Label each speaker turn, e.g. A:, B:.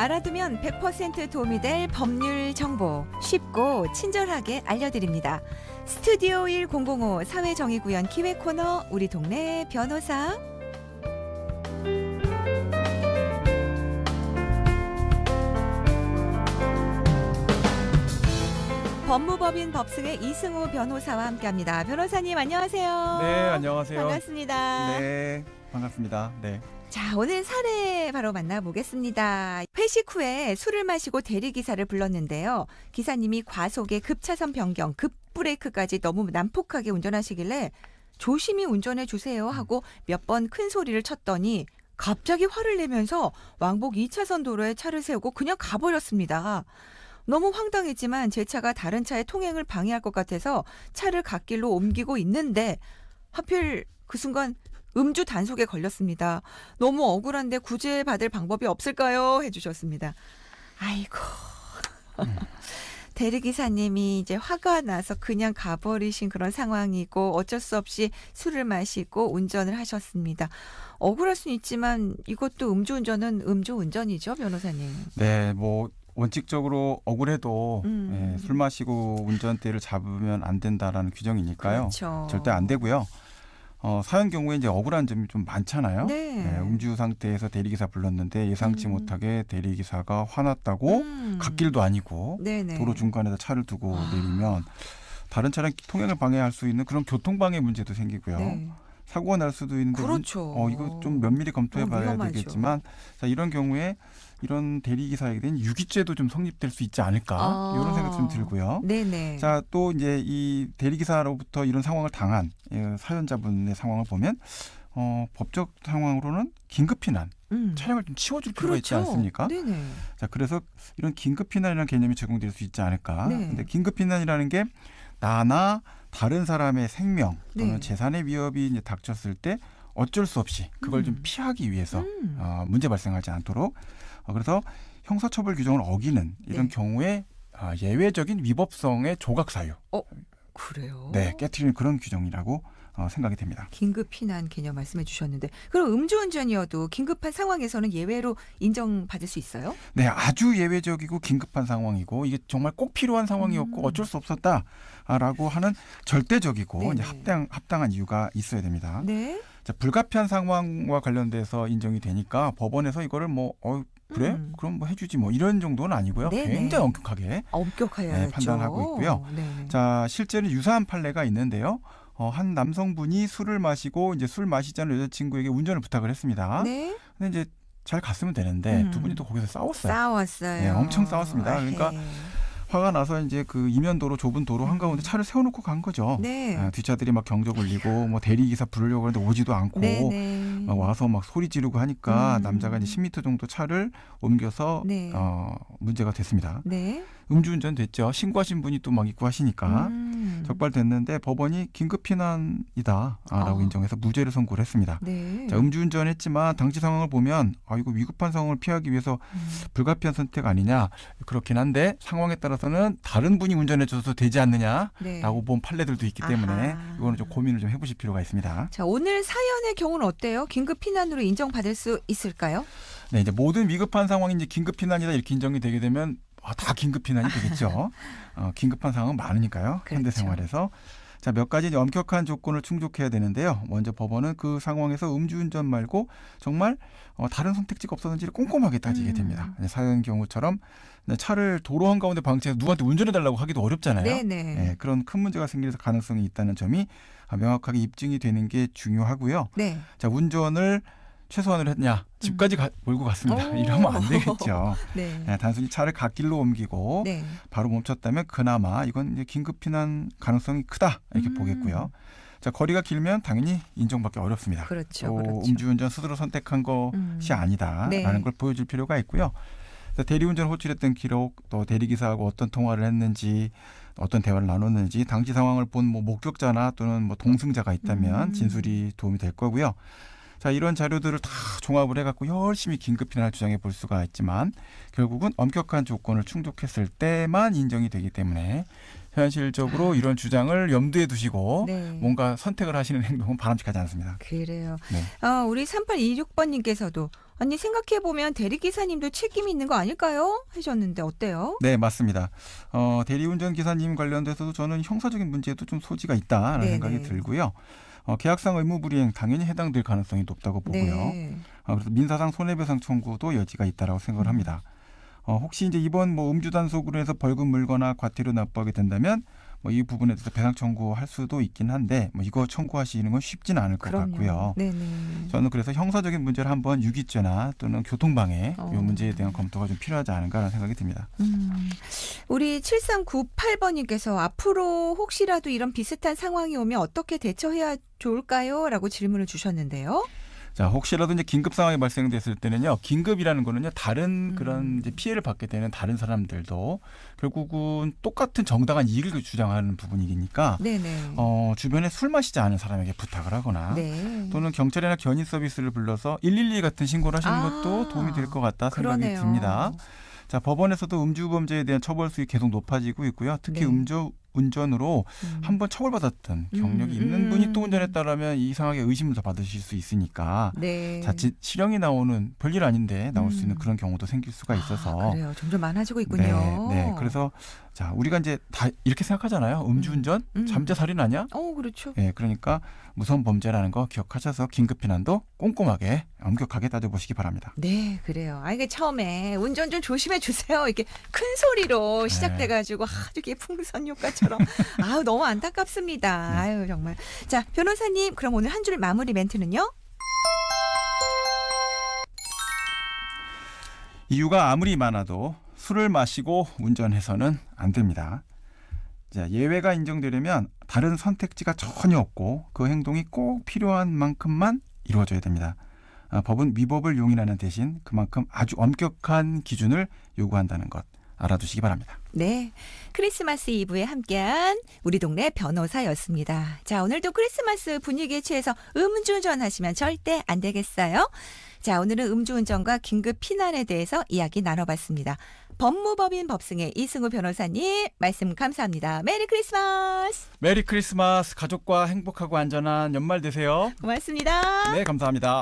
A: 알아두면 100% 도움이 될 법률 정보 쉽고 친절하게 알려드립니다. 스튜디오 1005 사회정의구현 기획 코너 우리 동네 변호사. 법무법인 법승의 이승우 변호사와 함께합니다. 변호사님 안녕하세요.
B: 네, 안녕하세요.
A: 반갑습니다.
B: 네, 반갑습니다. 네.
A: 자, 오늘 사례 바로 만나보겠습니다. 회식 후에 술을 마시고 대리기사를 불렀는데요. 기사님이 과속에 급차선 변경, 급브레이크까지 너무 난폭하게 운전하시길래 조심히 운전해 주세요 하고 몇 번 큰 소리를 쳤더니 갑자기 화를 내면서 왕복 2차선 도로에 차를 세우고 그냥 가버렸습니다. 너무 황당했지만 제 차가 다른 차의 통행을 방해할 것 같아서 차를 갓길로 옮기고 있는데 하필 그 순간 음주 단속에 걸렸습니다. 너무 억울한데 구제받을 방법이 없을까요? 해주셨습니다. 아이고. 대리기사님이 이제 화가 나서 그냥 가버리신 그런 상황이고 어쩔 수 없이 술을 마시고 운전을 하셨습니다. 억울할 수는 있지만 이것도 음주운전은 음주운전이죠, 변호사님.
B: 네, 뭐 원칙적으로 억울해도 술 마시고 운전대를 잡으면 안 된다라는 규정이니까요.
A: 그렇죠.
B: 절대 안 되고요. 사연 경우에 이제 억울한 점이 좀 많잖아요.
A: 네.
B: 음주 상태에서 대리기사 불렀는데 예상치 못하게 대리기사가 화났다고 갓길도 아니고
A: 네네.
B: 도로 중간에다 차를 두고 내리면 다른 차량 통행을 방해할 수 있는 그런 교통방해 문제도 생기고요.
A: 네.
B: 사고가 날 수도 있는데
A: 그렇죠.
B: 이거 좀 면밀히 검토해 봐야
A: 위험하죠.
B: 되겠지만 자, 이런 경우에 이런 대리기사에게 대한 유기죄도 좀 성립될 수 있지 않을까 이런 생각 좀 들고요.
A: 네네.
B: 자, 또 이제 이 대리기사로부터 이런 상황을 당한 사연자분의 상황을 보면 법적 상황으로는 긴급피난 차량을 좀 치워줄 필요가 있지
A: 그렇죠.
B: 않습니까?
A: 네네.
B: 자, 그래서 이런 긴급피난이라는 개념이 적용될 수 있지 않을까.
A: 네.
B: 근데 긴급피난이라는 게 나나 다른 사람의 생명 또는
A: 네.
B: 재산의 위협이 이제 닥쳤을 때 어쩔 수 없이 그걸 좀 피하기 위해서 문제 발생하지 않도록 그래서 형사처벌 규정을 어기는 이런
A: 네.
B: 경우에 예외적인 위법성의 조각 사유,
A: 그래요?
B: 네, 깨트리는 그런 규정이라고 생각이 됩니다.
A: 긴급 피난 개념 말씀해 주셨는데 그럼 음주운전이어도 긴급한 상황에서는 예외로 인정받을 수 있어요?
B: 네, 아주 예외적이고 긴급한 상황이고 이게 정말 꼭 필요한 상황이었고 어쩔 수 없었다라고 하는 절대적이고 이제 합당한 이유가 있어야 됩니다.
A: 네.
B: 자, 불가피한 상황과 관련돼서 인정이 되니까 법원에서 이거를 그래? 그럼 뭐 해주지 뭐 이런 정도는 아니고요.
A: 네네.
B: 굉장히 엄격하게
A: 엄격해야죠.
B: 판단하고 있고요.
A: 네네.
B: 자, 실제로 유사한 판례가 있는데요. 한 남성분이 술을 마시고 이제 술 마시지 않은 여자친구에게 운전을 부탁을 했습니다.
A: 네.
B: 근데 이제 잘 갔으면 되는데 두 분이 또 거기서 싸웠어요.
A: 싸웠어요.
B: 네, 엄청 싸웠습니다. 그러니까 화가 나서 이제 그 이면도로 좁은 도로 한가운데 차를 세워놓고 간 거죠.
A: 네.
B: 뒷차들이 막 경적 울리고 뭐 대리기사 부르려고 하는데 오지도 않고
A: 네네.
B: 와서 막 소리 지르고 하니까 남자가 이제 10m 정도 차를 옮겨서
A: 네.
B: 문제가 됐습니다.
A: 네.
B: 음주운전 됐죠. 신고하신 분이 또 막 있고 하시니까 적발됐는데 법원이 긴급피난이다라고 인정해서 무죄를 선고를 했습니다.
A: 네.
B: 자, 음주운전했지만 당시 상황을 보면 이거 위급한 상황을 피하기 위해서 불가피한 선택 아니냐 그렇긴 한데 상황에 따라서는 다른 분이 운전해줘도 되지 않느냐라고
A: 네.
B: 본 판례들도 있기 때문에
A: 아하.
B: 이거는 좀 고민을 좀 해보실 필요가 있습니다.
A: 자, 오늘 사연의 경우는 어때요? 긴급 피난으로 인정받을 수 있을까요?
B: 네, 이제 모든 위급한 상황이 이제 긴급피난이다 이렇게 인정이 되게 되면 다 긴급피난이 되겠죠. 긴급한 상황은 많으니까요.
A: 그렇죠.
B: 현대 생활에서. 자, 몇 가지 이제 엄격한 조건을 충족해야 되는데요. 먼저 법원은 그 상황에서 음주운전 말고 정말 다른 선택지가 없었는지를 꼼꼼하게 따지게 됩니다. 사연 경우처럼 차를 도로 한가운데 방치해서 누구한테 운전해달라고 하기도 어렵잖아요.
A: 네네.
B: 네, 그런 큰 문제가 생길 가능성이 있다는 점이 명확하게 입증이 되는 게 중요하고요.
A: 네.
B: 자, 운전을 최소한으로 했냐? 집까지 몰고 갔습니다.
A: 오.
B: 이러면 안 되겠죠.
A: 네.
B: 단순히 차를 갓길로 옮기고
A: 네.
B: 바로 멈췄다면 그나마 이건 이제 긴급 피난 가능성이 크다 이렇게 보겠고요. 자, 거리가 길면 당연히 인정받기 어렵습니다.
A: 그렇죠.
B: 또
A: 그렇죠.
B: 음주운전 스스로 선택한 것이 아니다라는
A: 네.
B: 걸 보여줄 필요가 있고요. 대리운전 호출했던 기록, 또 대리기사하고 어떤 통화를 했는지, 어떤 대화를 나눴는지, 당시 상황을 본 목격자나 또는 동승자가 있다면 진술이 도움이 될 거고요. 자, 이런 자료들을 다 종합을 해갖고 열심히 긴급피난을 주장해 볼 수가 있지만 결국은 엄격한 조건을 충족했을 때만 인정이 되기 때문에 현실적으로 이런 주장을 염두에 두시고
A: 네.
B: 뭔가 선택을 하시는 행동은 바람직하지 않습니다.
A: 그래요.
B: 네.
A: 우리 3826번님께서도 아니 생각해보면 대리기사님도 책임이 있는 거 아닐까요? 하셨는데 어때요?
B: 네, 맞습니다. 대리운전 기사님 관련돼서도 저는 형사적인 문제도 좀 소지가 있다라는
A: 네네.
B: 생각이 들고요. 계약상 의무 불이행 당연히 해당될 가능성이 높다고 보고요.
A: 네.
B: 그래서 민사상 손해배상 청구도 여지가 있다라고 생각을 합니다. 혹시 이제 이번 뭐 음주 단속으로 해서 벌금 물거나 과태료 납부하게 된다면 뭐 이 부분에 대해서 배상 청구할 수도 있긴 한데 뭐 이거 청구하시는 건 쉽지는 않을 것
A: 그럼요.
B: 같고요.
A: 네네.
B: 저는 그래서 형사적인 문제를 한번 유기죄나 또는 교통방해 이 문제에 대한 검토가 좀 필요하지 않은가라는 생각이 듭니다.
A: 우리 7398번님께서 앞으로 혹시라도 이런 비슷한 상황이 오면 어떻게 대처해야 좋을까요? 라고 질문을 주셨는데요.
B: 자, 혹시라도 이제 긴급 상황이 발생됐을 때는요, 긴급이라는 거는요, 다른 그런 이제 피해를 받게 되는 다른 사람들도 결국은 똑같은 정당한 이익을 주장하는 부분이니까,
A: 네네.
B: 주변에 술 마시지 않은 사람에게 부탁을 하거나,
A: 네.
B: 또는 경찰이나 견인 서비스를 불러서 112 같은 신고를 하시는 것도 도움이 될 것 같다 생각이
A: 그러네요.
B: 듭니다. 자, 법원에서도 음주 범죄에 대한 처벌 수위 계속 높아지고 있고요. 특히
A: 네.
B: 운전으로 한번 처벌받았던 경력이 있는 분이 또 운전했다라면 이상하게 의심을 더 받으실 수 있으니까
A: 네.
B: 자칫 실형이 나오는 별일 아닌데 나올 수 있는 그런 경우도 생길 수가 있어서
A: 그래요. 점점 많아지고 있군요.
B: 네. 그래서 자, 우리가 이제 다 이렇게 생각하잖아요. 음주운전 잠재살인 아니야?
A: 그렇죠.
B: 네, 그러니까 무서운 범죄라는 거 기억하셔서 긴급 피난도 꼼꼼하게 엄격하게 따져보시기 바랍니다.
A: 네, 그래요. 이게 처음에 운전 좀 조심해 주세요. 이렇게 큰 소리로 시작돼가지고 아주 이게 풍선 효과처럼 너무 안타깝습니다. 아유 정말. 자, 변호사님, 그럼 오늘 한 줄 마무리 멘트는요?
B: 이유가 아무리 많아도 술을 마시고 운전해서는 안 됩니다. 자, 예외가 인정되려면 다른 선택지가 전혀 없고 그 행동이 꼭 필요한 만큼만 이루어져야 됩니다. 법은 위법을 용인하는 대신 그만큼 아주 엄격한 기준을 요구한다는 것 알아두시기 바랍니다.
A: 네, 크리스마스 이브에 함께한 우리 동네 변호사였습니다. 자, 오늘도 크리스마스 분위기에 취해서 음주운전 하시면 절대 안 되겠어요. 자, 오늘은 음주운전과 긴급 피난에 대해서 이야기 나눠봤습니다. 법무법인 법승의 이승우 변호사님 말씀 감사합니다. 메리 크리스마스.
B: 메리 크리스마스. 가족과 행복하고 안전한 연말 되세요.
A: 고맙습니다.
B: 네, 감사합니다.